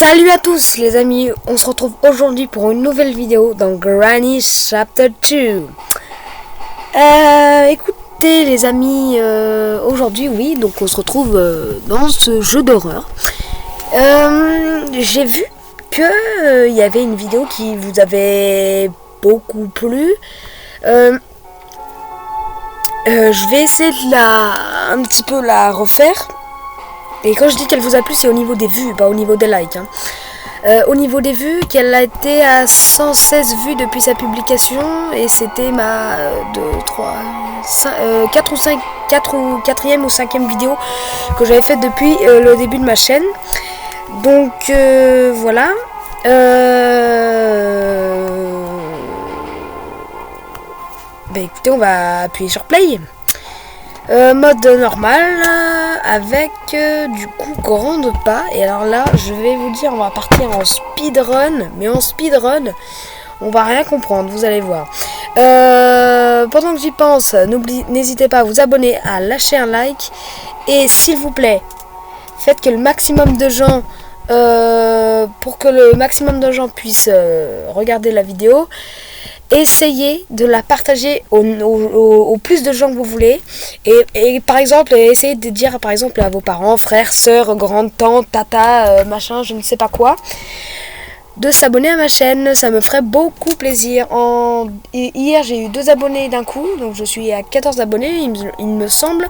Salut à tous les amis, on se retrouve aujourd'hui pour une nouvelle vidéo dans Granny Chapter 2. Écoutez les amis, aujourd'hui oui, donc on se retrouve dans ce jeu d'horreur. J'ai vu que il y avait une vidéo qui vous avait beaucoup plu. Je vais essayer de un petit peu la refaire. Et quand je dis qu'elle vous a plu, c'est au niveau des vues, pas au niveau des likes. Au niveau des vues, qu'elle a été à 116 vues depuis sa publication. Et c'était ma 4 ou 4e ou 5e vidéo que j'avais faite depuis le début de ma chaîne. Donc voilà. Écoutez, on va appuyer sur play. Mode normal avec du coup grande pas. Et alors là je vais vous dire, on va partir en speedrun. Mais en speedrun on va rien comprendre, vous allez voir. Pendant que j'y pense, n'hésitez pas à vous abonner, à lâcher un like. Et s'il vous plaît, faites que le maximum de gens pour que le maximum de gens puissent regarder la vidéo, essayez de la partager au plus de gens que vous voulez. Et par exemple, essayez de dire par exemple à vos parents, frères, sœurs, grandes tantes, tata, machin, je ne sais pas quoi, de s'abonner à ma chaîne. Ça me ferait beaucoup plaisir. Hier j'ai eu 2 abonnés d'un coup, donc je suis à 14 abonnés il me semble.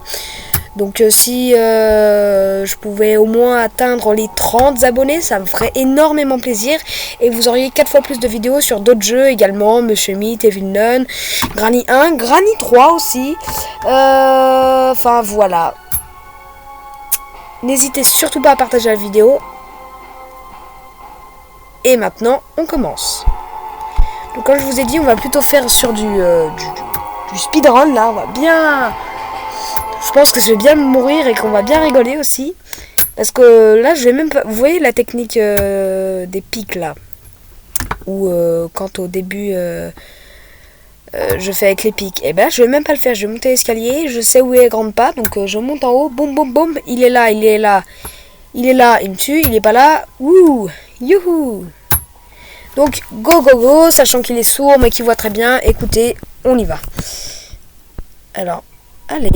Donc si je pouvais au moins atteindre les 30 abonnés, ça me ferait énormément plaisir. Et vous auriez 4 fois plus de vidéos sur d'autres jeux également. Monsieur Meat, Evil Nun, Granny 1, Granny 3 aussi. Enfin voilà. N'hésitez surtout pas à partager la vidéo. Et maintenant, on commence. Donc comme je vous ai dit, on va plutôt faire sur du speedrun là. On va bien... Je pense que je vais bien mourir et qu'on va bien rigoler aussi. Parce que là, je vais même pas... Vous voyez la technique des pics là. Ou quand au début, je fais avec les pics. Et ben, je vais même pas le faire. Je vais monter l'escalier. Je sais où est grande pas. Donc je monte en haut. Boum, boum, boum. Il est là, il est là. Il est là, il me tue. Il est pas là. Ouh, youhou. Donc, go, go, go. Sachant qu'il est sourd, mais qu'il voit très bien. Écoutez, on y va. Alors, allez.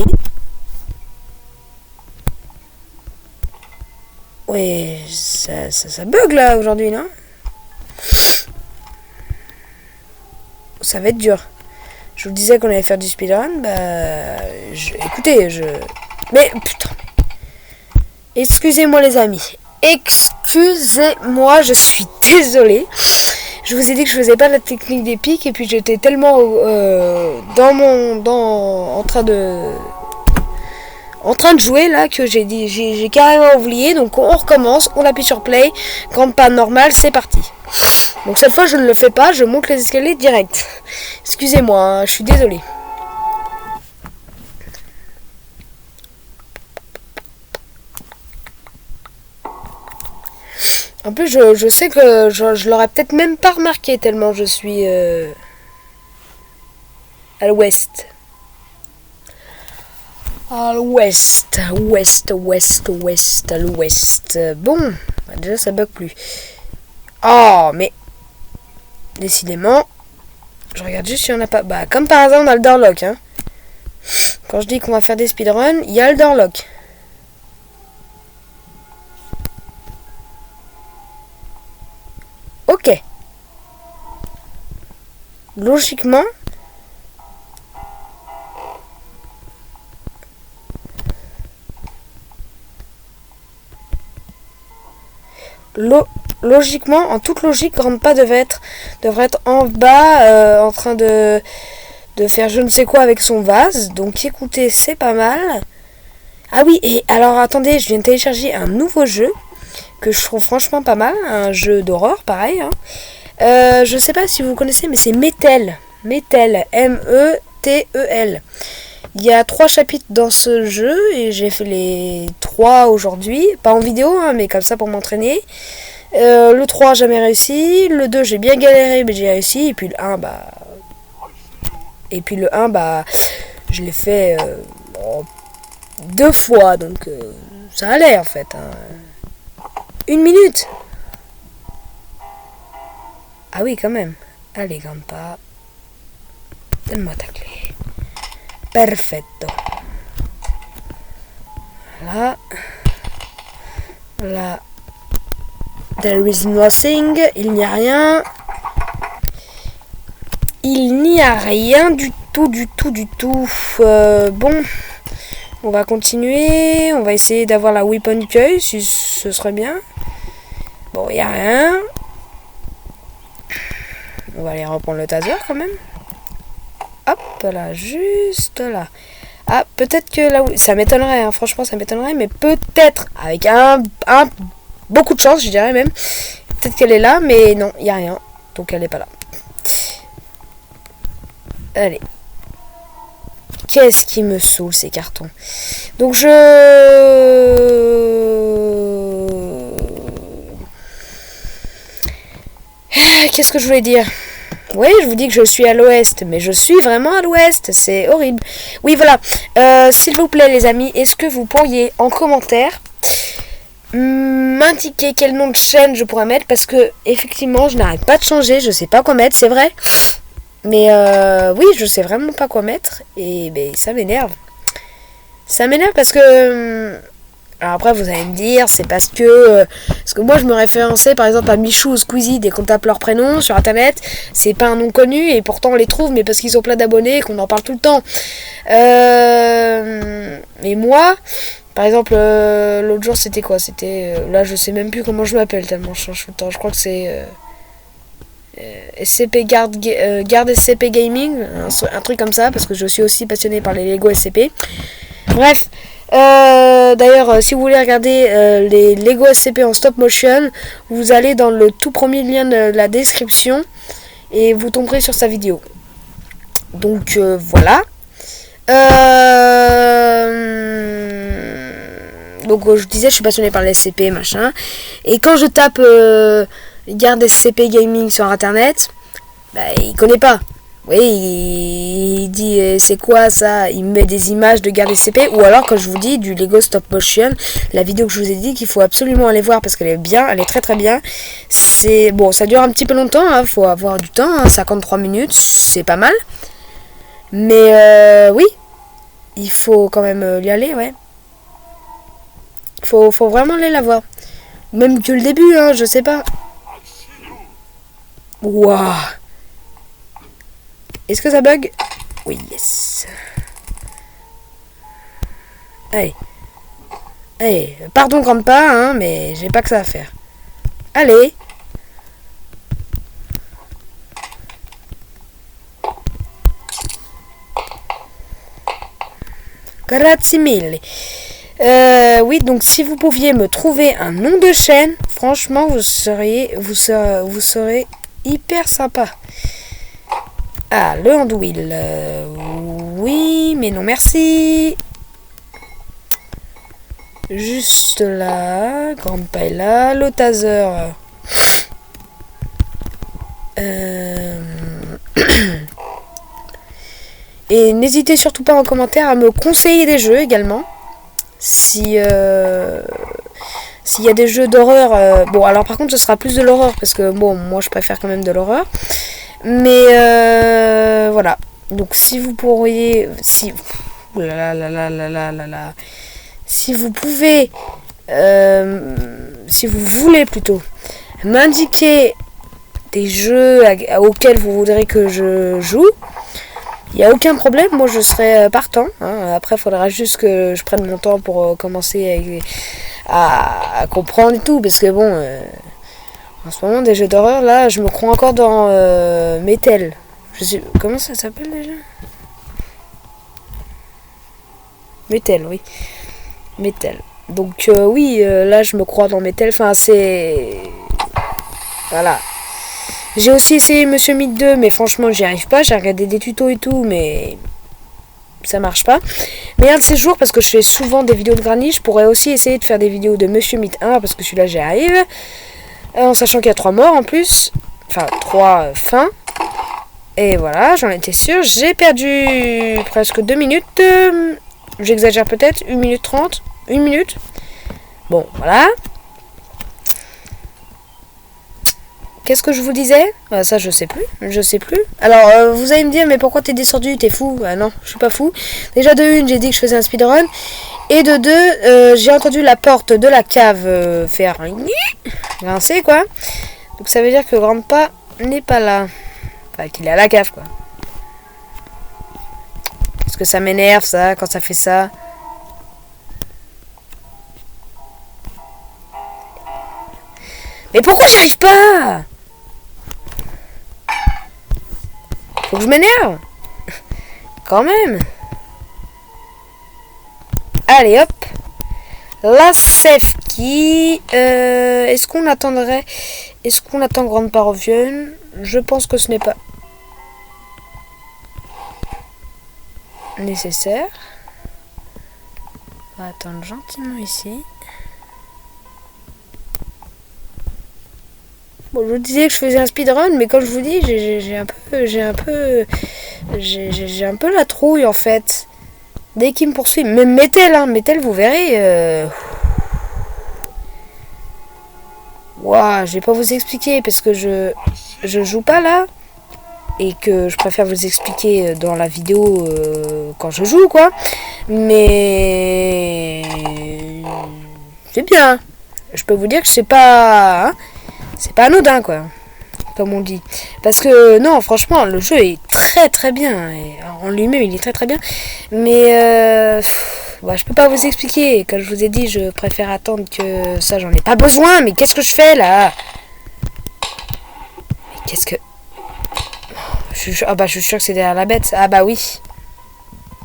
Ouais, ça bug là aujourd'hui, non? Ça va être dur. Je vous disais qu'on allait faire du speedrun, écoutez, Mais, putain. Excusez-moi les amis. Excusez-moi, je suis désolée. Je vous ai dit que je faisais pas la technique des pics et puis j'étais tellement en train de jouer là que j'ai carrément oublié. Donc on recommence, on appuie sur play. Grande panne normale, c'est parti. Donc cette fois je ne le fais pas, je monte les escaliers direct. Excusez-moi, hein, je suis désolée. En plus je sais que je l'aurais peut-être même pas remarqué tellement je suis à l'ouest. À l'ouest, ouest, à l'ouest. Bon, déjà ça bug plus. Oh, mais décidément, je regarde juste si on n'a pas... Bah, comme par hasard, on a le Doorlock, hein. Quand je dis qu'on va faire des speedruns, il y a le Doorlock. Ok. Logiquement... Logiquement, en toute logique, grande pas devrait être en bas, en train de faire je ne sais quoi avec son vase. Donc écoutez, c'est pas mal. Ah oui, et alors attendez, je viens de télécharger un nouveau jeu que je trouve franchement pas mal, un jeu d'horreur pareil. Je sais pas si vous connaissez, mais c'est Mettel, M-E-T-E-L. Il y a 3 chapitres dans ce jeu et j'ai fait les 3 aujourd'hui. Pas en vidéo, hein, mais comme ça pour m'entraîner. Le 3, jamais réussi. Le 2, j'ai bien galéré, mais j'ai réussi. Et puis le 1, je l'ai fait 2 fois. Donc ça allait en fait. Hein. 1 minute. Ah oui, quand même. Allez, Grandpa. Donne-moi ta clé. Perfetto. Là. Là. There is nothing. Il n'y a rien. Il n'y a rien du tout. Bon. On va continuer. On va essayer d'avoir la weapon cueil, si ce serait bien. Bon, il n'y a rien. On va aller reprendre le taser quand même. Hop là, juste là. Ah, peut-être que là, ça m'étonnerait, hein, franchement, ça m'étonnerait, mais peut-être, avec beaucoup de chance, je dirais même, peut-être qu'elle est là, mais non, il n'y a rien, donc elle n'est pas là. Allez. Qu'est-ce qui me saoule, ces cartons. Donc, qu'est-ce que je voulais dire? Oui, je vous dis que je suis à l'ouest, mais je suis vraiment à l'ouest, c'est horrible. Oui, voilà, s'il vous plaît les amis, est-ce que vous pourriez en commentaire m'indiquer quel nom de chaîne je pourrais mettre, parce que effectivement je n'arrête pas de changer, je sais pas quoi mettre, c'est vrai. Mais oui, je sais vraiment pas quoi mettre, et ben, ça m'énerve. Ça m'énerve parce que... Alors après, vous allez me dire, c'est parce que moi, je me référençais par exemple à Michou ou Squeezie, dès qu'on tape leur prénom sur internet, c'est pas un nom connu et pourtant on les trouve, mais parce qu'ils ont plein d'abonnés et qu'on en parle tout le temps. Et moi, par exemple, l'autre jour, c'était quoi? C'était. Là, je sais même plus comment je m'appelle tellement je change tout le temps. Je crois que c'est. SCP Garde SCP Gaming, un truc comme ça, parce que je suis aussi passionné par les Lego SCP. Bref. D'ailleurs, si vous voulez regarder les Lego SCP en stop motion, vous allez dans le tout premier lien de la description et vous tomberez sur sa vidéo. Donc voilà. Donc je disais, je suis passionné par les SCP machin, et quand je tape Garde SCP Gaming sur internet, bah, il connaît pas. Oui, il dit c'est quoi ça? Il me met des images de Garde SCP, ou alors quand je vous dis du Lego Stop Motion, la vidéo que je vous ai dit qu'il faut absolument aller voir parce qu'elle est bien, elle est très très bien. C'est bon, ça dure un petit peu longtemps, hein, faut avoir du temps, hein, 53 minutes, c'est pas mal. Mais oui, il faut quand même y aller, ouais. Faut vraiment aller la voir. Même que le début, hein, je sais pas. Waouh. Est-ce que ça bug? Oui, yes. Allez. Allez, pardon Grandpa, hein, mais j'ai pas que ça à faire. Allez. Grazie mille. Oui, donc si vous pouviez me trouver un nom de chaîne, franchement, vous serez hyper sympa. Ah, le handwheel. Oui, mais non, merci. Juste là. Grandpa est là. Le taser. Et n'hésitez surtout pas en commentaire à me conseiller des jeux également. S'il y a des jeux d'horreur, bon alors par contre ce sera plus de l'horreur parce que bon moi je préfère quand même de l'horreur, mais voilà, donc si vous pourriez, si vous pouvez, si vous voulez plutôt m'indiquer des jeux auxquels vous voudrez que je joue, il n'y a aucun problème, moi je serai partant, hein. Après il faudra juste que je prenne mon temps pour commencer à comprendre et tout, parce que bon, en ce moment des jeux d'horreur, là je me crois encore dans Metal. Je sais, comment ça s'appelle déjà? Metal, oui. Metal. Donc oui, là je me crois dans Metal, enfin c'est... Voilà. J'ai aussi essayé Monsieur Mythe 2, mais franchement, j'y arrive pas. J'ai regardé des tutos et tout, mais ça marche pas. Mais un de ces jours, parce que je fais souvent des vidéos de Granny, je pourrais aussi essayer de faire des vidéos de Monsieur Mythe 1, parce que celui-là, j'y arrive. En sachant qu'il y a 3 morts en plus. Enfin, 3 fins. Et voilà, j'en étais sûre. J'ai perdu presque 2 minutes. J'exagère peut-être. 1 minute 30. 1 minute. Bon, voilà. Qu'est-ce que je vous disais? Ça, je sais plus. Je sais plus. Alors, vous allez me dire, mais pourquoi t'es descendu? T'es fou? Non, je suis pas fou. Déjà, de une, j'ai dit que je faisais un speedrun. Et de deux, j'ai entendu la porte de la cave faire grincer, quoi. Donc, ça veut dire que Grandpa n'est pas là. Enfin, qu'il est à la cave, quoi. Est-ce que ça m'énerve, ça, quand ça fait ça? Mais pourquoi j'y arrive pas? Faut que je m'énerve. Quand même. Allez, hop. La safe key. Est-ce qu'on attendrait... Est-ce qu'on attend Grandpa revienne? Je pense que ce n'est pas nécessaire. On va attendre gentiment ici. Bon, je vous disais que je faisais un speedrun, mais comme je vous dis, j'ai un peu la trouille en fait. Dès qu'il me poursuit, même Metel, vous verrez. Ouah, je vais pas vous expliquer parce que je joue pas là et que je préfère vous expliquer dans la vidéo quand je joue, quoi. Mais c'est bien. Je peux vous dire que c'est pas. C'est pas anodin, quoi, comme on dit. Parce que, non, franchement, le jeu est très très bien. Et en lui-même, il est très très bien. Mais, je peux pas vous expliquer. Comme je vous ai dit, je préfère attendre que ça, j'en ai pas besoin. Mais qu'est-ce que je fais, là? Mais qu'est-ce que... je suis sûr que c'est derrière la bête. Ah bah oui.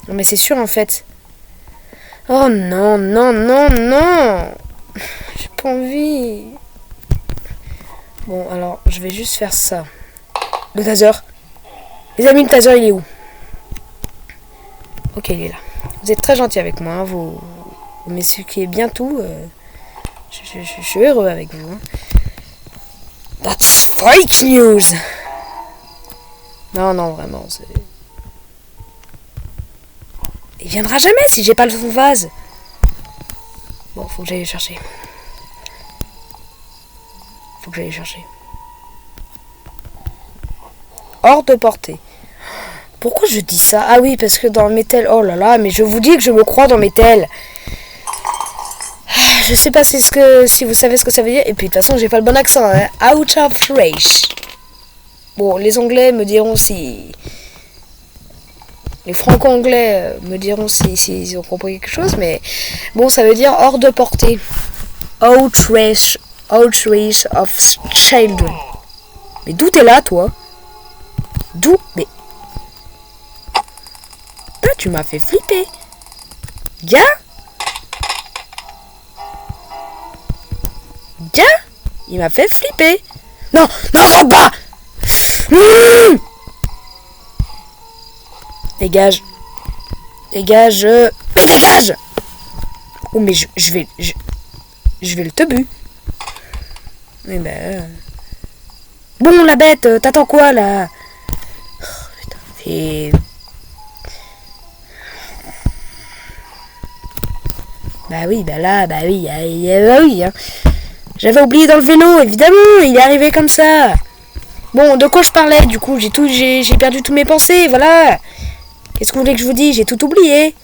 Non, mais c'est sûr, en fait. Oh non, non, non, non. J'ai pas envie. Bon, alors, je vais juste faire ça. Le taser. Les amis, le taser, il est où? Ok, il est là. Vous êtes très gentil avec moi. Hein. Vous m'expliquez bien tout. Je suis heureux avec vous. Hein. That's fake news. Non, non, vraiment. Il viendra jamais si j'ai pas le vase. Bon, faut que j'aille le chercher. Faut que j'aille chercher. Hors de portée. Pourquoi je dis ça? Ah oui, parce que dans Metal... Oh là là, mais je vous dis que je me crois dans Metal. Je sais pas si vous savez ce que ça veut dire. Et puis de toute façon, j'ai pas le bon accent. Hein. Out of race. Bon, les Anglais me diront si... Les Franco-Anglais me diront si ont compris quelque chose. Mais bon, ça veut dire hors de portée. Outrage of children. Mais d'où t'es là, toi? D'où? Mais... Là, tu m'as fait flipper. Gars? Gars? Il m'a fait flipper. Non, non, rentre pas. Dégage. Dégage. Mais dégage. Oh, mais je vais le tebu. Mais ben... Bon, la bête, t'attends quoi, là? Oh, putain, et... Bah oui, bah là, bah oui, bah oui, hein. J'avais oublié d'enlever l'eau, évidemment, il est arrivé comme ça. Bon, de quoi je parlais, du coup, j'ai perdu toutes mes pensées, voilà. Qu'est-ce que vous voulez que je vous dise? J'ai tout oublié.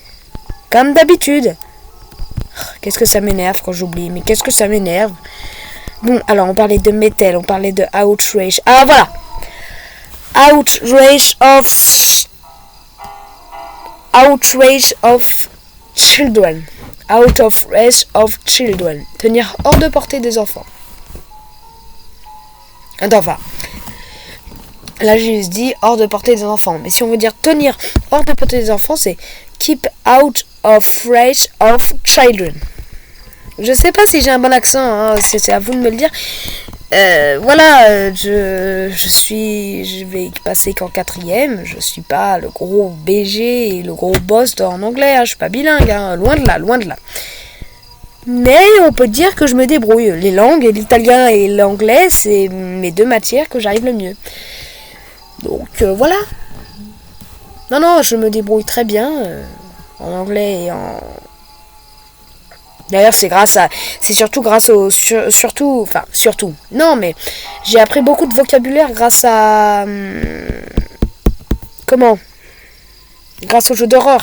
Comme d'habitude. Qu'est-ce que ça m'énerve quand j'oublie, mais qu'est-ce que ça m'énerve. Bon, alors on parlait de Metal, on parlait de outrage. Ah voilà. Outrage of children. Out of range of children. Tenir hors de portée des enfants. Enfin, là j'ai juste dit hors de portée des enfants. Mais si on veut dire tenir hors de portée des enfants, c'est keep out of range of children. Je sais pas si j'ai un bon accent, hein, c'est à vous de me le dire. Voilà, je vais passer qu'en 4ème. Je suis pas le gros BG et le gros boss en anglais. Hein, je suis pas bilingue, hein, loin de là, loin de là. Mais on peut dire que je me débrouille. Les langues, l'italien et l'anglais, c'est mes deux matières que j'arrive le mieux. Donc voilà. Non, je me débrouille très bien en anglais D'ailleurs, c'est surtout grâce au, surtout, non, mais j'ai appris beaucoup de vocabulaire grâce à, comment, grâce aux jeux d'horreur,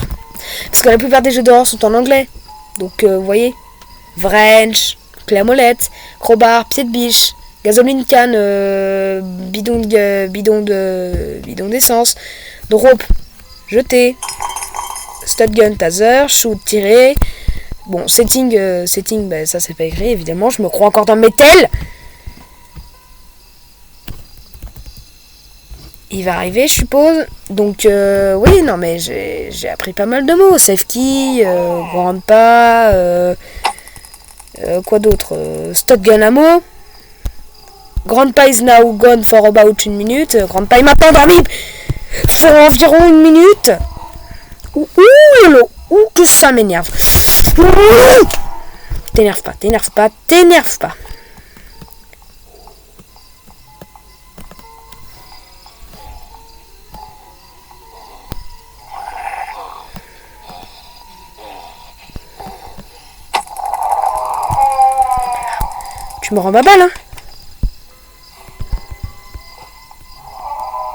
parce que la plupart des jeux d'horreur sont en anglais, donc vous voyez, wrench, clé à molette, crowbar, pied de biche, gasoline canne, bidon d'essence, rope, jeter, stud gun, taser, shoot, tirer. Bon, setting, bah, ça c'est pas écrit, évidemment, je me crois encore dans Metal. Il va arriver, je suppose. Donc, oui, non, mais j'ai appris pas mal de mots. Safety, grandpa, quoi d'autre, stud gun ammo. Grandpa is now gone for about 1 minute. Grandpa, il m'a pas endormi pour environ 1 minute. Ouh, que ça m'énerve. T'énerve pas. Tu me rends ma balle, hein.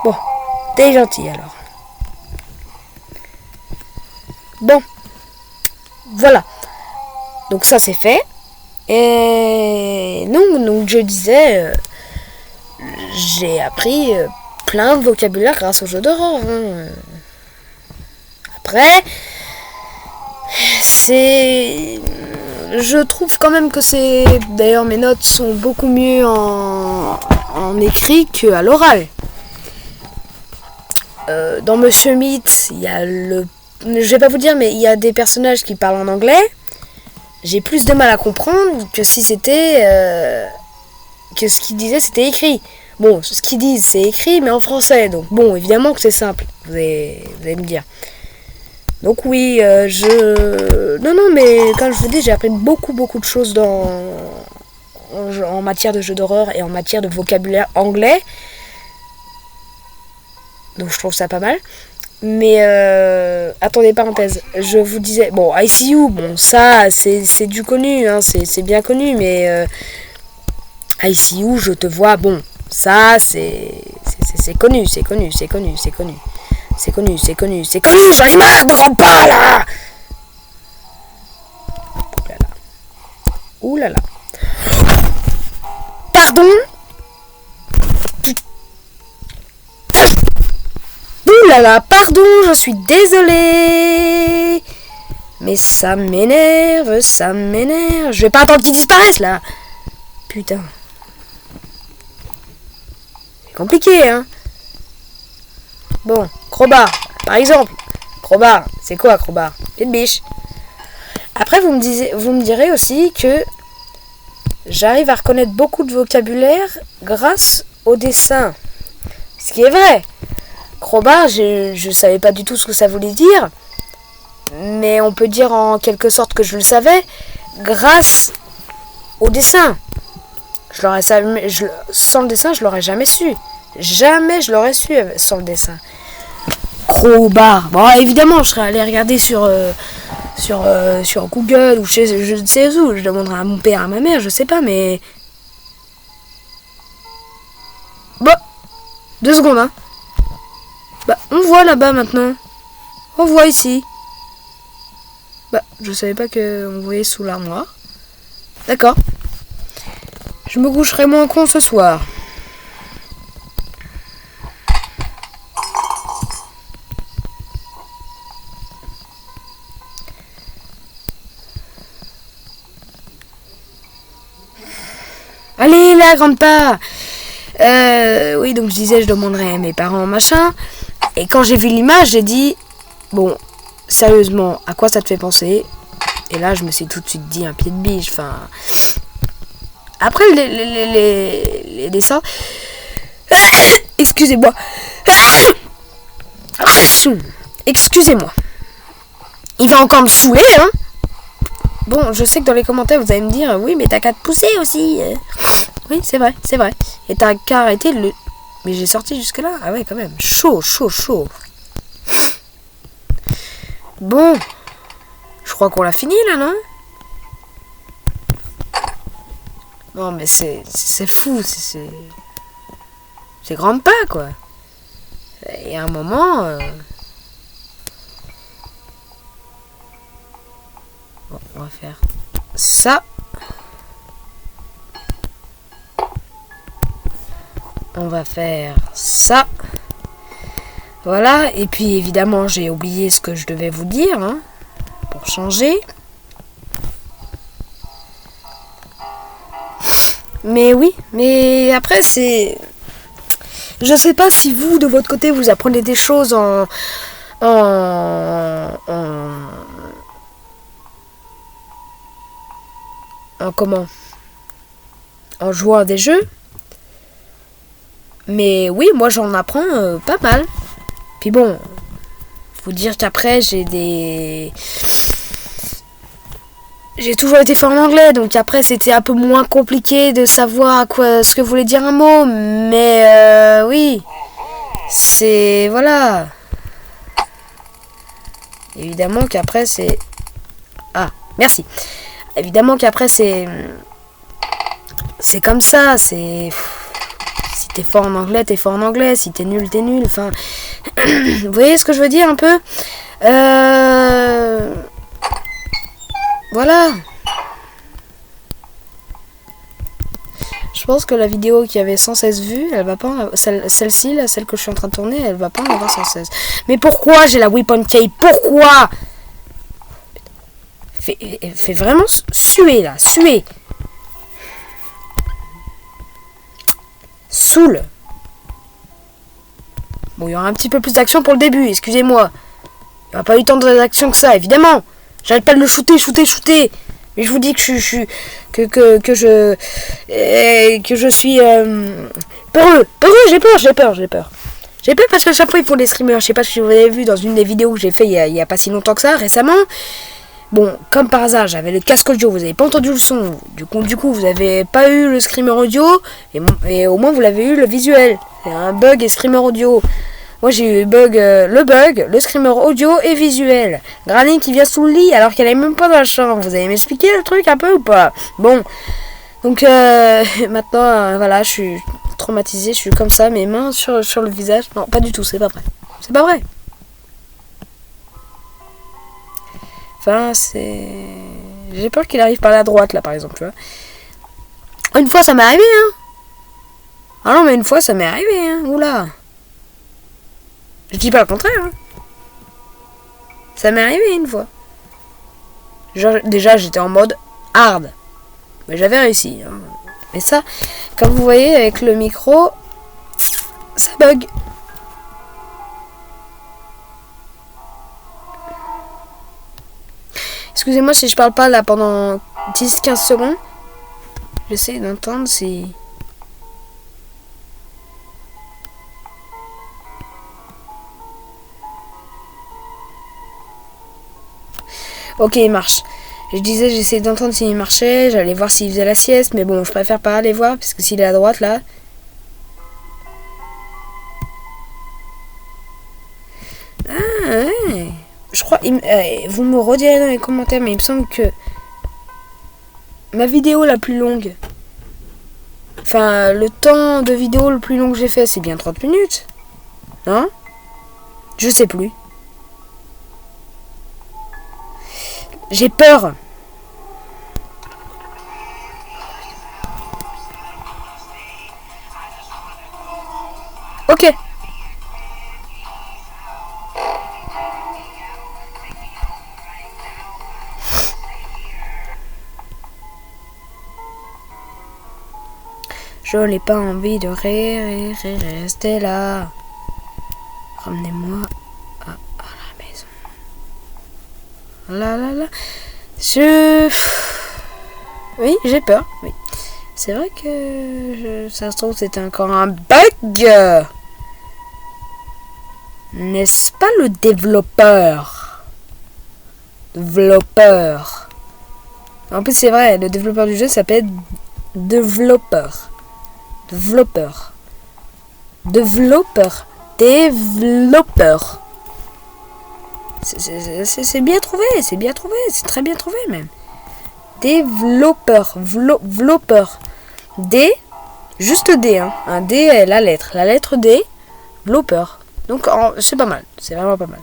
Bon, t'es gentil alors. Bon, voilà. Donc ça c'est fait. Et non, donc je disais, j'ai appris plein de vocabulaire grâce au jeu d'horreur. Hein. Après, je trouve quand même que c'est... D'ailleurs mes notes sont beaucoup mieux en écrit qu'à l'oral. Dans Monsieur Meat, il y a je vais pas vous dire, mais il y a des personnages qui parlent en anglais. J'ai plus de mal à comprendre que si c'était... que ce qu'ils disaient, c'était écrit. Bon, ce qu'ils disent, c'est écrit, mais en français. Donc bon, évidemment que c'est simple, vous allez me dire. Donc oui, Non, mais comme je vous dis, j'ai appris beaucoup de choses en matière de jeux d'horreur et en matière de vocabulaire anglais. Donc je trouve ça pas mal. Mais attendez, parenthèse, je vous disais, bon, ICU, bon, ça, c'est du connu, hein, c'est bien connu, mais ICU, je te vois, bon, ça, c'est connu, j'en ai marre de grandpa, là. Ouh là là. Pardon. Ouh là là, pardon, je suis désolée. Mais ça m'énerve. Je vais pas attendre qu'ils disparaissent, là. Putain. C'est compliqué, hein. Bon, crowbar, par exemple. Crowbar, c'est quoi, crowbar? Pied de biche. Après, vous me direz aussi que j'arrive à reconnaître beaucoup de vocabulaire grâce au dessin. Ce qui est vrai. Crowbar, je savais pas du tout ce que ça voulait dire. Mais on peut dire en quelque sorte que je le savais grâce au dessin. Sans le dessin, je l'aurais jamais su. Jamais je l'aurais su sans le dessin. Crowbar. Bon, évidemment, je serais allé regarder sur Google ou je ne sais où. Je demanderai à mon père, à ma mère, je sais pas, mais... Bon, 2 secondes, hein. Bah, on voit là-bas maintenant. On voit ici. Bah, je savais pas qu'on voyait sous l'armoire. D'accord. Je me coucherai moins con ce soir. Allez là, grandpa. Oui, donc je disais, je demanderais à mes parents, machin. Et quand j'ai vu l'image, j'ai dit, bon, sérieusement, à quoi ça te fait penser? Et là, je me suis tout de suite dit un pied de biche. Enfin, après les dessins. Excusez-moi. Excusez-moi. Il va encore me saouler, hein. Bon, je sais que dans les commentaires, vous allez me dire, oui, mais t'as qu'à te pousser aussi. Oui, c'est vrai. Et t'as qu'à arrêter le... Mais j'ai sorti jusque là. Ah ouais, quand même. Chaud. Bon. Je crois qu'on l'a fini, là, non? Non, mais c'est fou, c'est grande pas, quoi. Il y a un moment... Bon, on va faire ça. On va faire ça. Voilà, et puis évidemment, j'ai oublié ce que je devais vous dire, hein, pour changer. Mais oui, mais après, c'est... Je sais pas si vous, de votre côté, vous apprenez des choses en comment? En jouant à des jeux. Mais oui, moi j'en apprends pas mal. Puis bon, faut dire qu'après j'ai toujours été fort en anglais, donc après c'était un peu moins compliqué de savoir ce que voulait dire un mot. Mais oui, c'est... Voilà. Évidemment qu'après c'est... Ah, merci. Évidemment qu'après c'est comme ça, c'est... Si t'es fort en anglais, t'es fort en anglais. Si t'es nul, t'es nul. Enfin, vous voyez ce que je veux dire un peu? Voilà. Je pense que la vidéo qui avait 116 vues, elle va pas... Celle-ci, là, celle que je suis en train de tourner, elle va pas en avoir 116. Mais pourquoi j'ai la Weapon Cape? Pourquoi? Fait vraiment suer, là. Suer. Saoule. Bon, il y aura un petit peu plus d'action pour le début, excusez-moi. Il n'y aura pas eu tant d'action que ça, évidemment. J'arrête pas de le shooter. Mais je vous dis que je suis... que je suis... peureux, j'ai peur. J'ai peur parce qu'à chaque fois, ils font des streamers. Je sais pas si vous avez vu dans une des vidéos que j'ai fait il y a pas si longtemps que ça, récemment. Bon, comme par hasard, j'avais le casque audio, vous n'avez pas entendu le son. Du coup, vous n'avez pas eu le screamer audio, et au moins vous l'avez eu le visuel. C'est un bug et screamer audio. Moi j'ai eu le screamer audio et visuel. Granny qui vient sous le lit alors qu'elle est même pas dans la chambre. Vous allez m'expliquer le truc un peu ou pas? Bon, donc maintenant, voilà, je suis traumatisée, je suis comme ça, mes mains sur le visage. Non, pas du tout, c'est pas vrai. C'est pas vrai. Enfin, c'est... J'ai peur qu'il arrive par la droite, là, par exemple, tu vois. Une fois, ça m'est arrivé, hein. Ah non, mais une fois, ça m'est arrivé, hein. Oula. Je dis pas le contraire, hein. Ça m'est arrivé une fois. Genre, déjà, j'étais en mode hard. Mais j'avais réussi, hein. Mais ça, comme vous voyez, avec le micro, ça bug. Excusez-moi si je parle pas là pendant 10-15 secondes. J'essaie d'entendre si... Ok, il marche. Je disais, j'essayais d'entendre s'il marchait. J'allais voir s'il faisait la sieste. Mais bon, je préfère pas aller voir. Parce que s'il est à droite là... Ah ouais. Je crois... vous me redirez dans les commentaires. Mais il me semble que... Ma vidéo la plus longue... Enfin, le temps de vidéo le plus long que j'ai fait, c'est bien 30 minutes. Non? Je sais plus. J'ai peur. Ok. Je n'ai pas envie de rester là. Ramenez-moi à la maison. Là. Oui, j'ai peur. Oui. C'est vrai que ça se trouve c'était encore un bug. N'est-ce pas le développeur? En plus c'est vrai, le développeur du jeu s'appelle développeur. C'est bien trouvé, c'est très bien trouvé même. Développeur. D, juste D, hein. Un D, la lettre D, blooper. Donc c'est pas mal, c'est vraiment pas mal.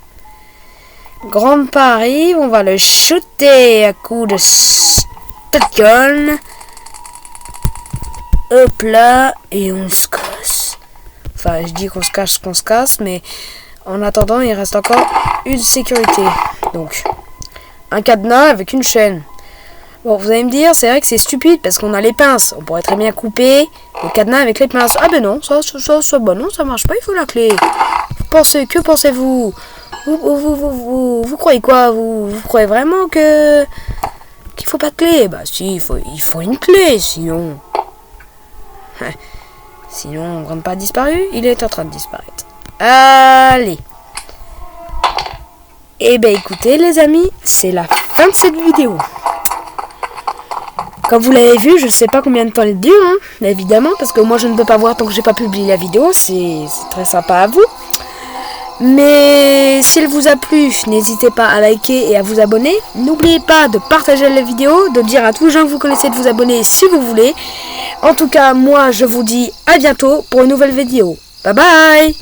Grande pas arrive, on va le shooter à coup de shotgun. Hop là, et on se casse. Enfin, je dis qu'on se casse, mais en attendant, il reste encore une sécurité. Donc, un cadenas avec une chaîne. Bon, vous allez me dire, c'est vrai que c'est stupide parce qu'on a les pinces. On pourrait très bien couper le cadenas avec les pinces. Ah ben non, non, ça marche pas, il faut la clé. Que pensez-vous? Vous croyez quoi? Vous croyez vraiment qu'il faut pas de clé? Bah si, il faut une clé, sinon... Sinon, Grande pas disparu, il est en train de disparaître. Allez. Eh ben écoutez les amis, c'est la fin de cette vidéo. Comme vous l'avez vu, je ne sais pas combien de temps elle dure, hein, évidemment, parce que moi je ne peux pas voir tant que j'ai pas publié la vidéo, c'est très sympa à vous. Mais si elle vous a plu, n'hésitez pas à liker et à vous abonner. N'oubliez pas de partager la vidéo, de dire à tous les gens que vous connaissez de vous abonner si vous voulez. En tout cas, moi je vous dis à bientôt pour une nouvelle vidéo. Bye bye!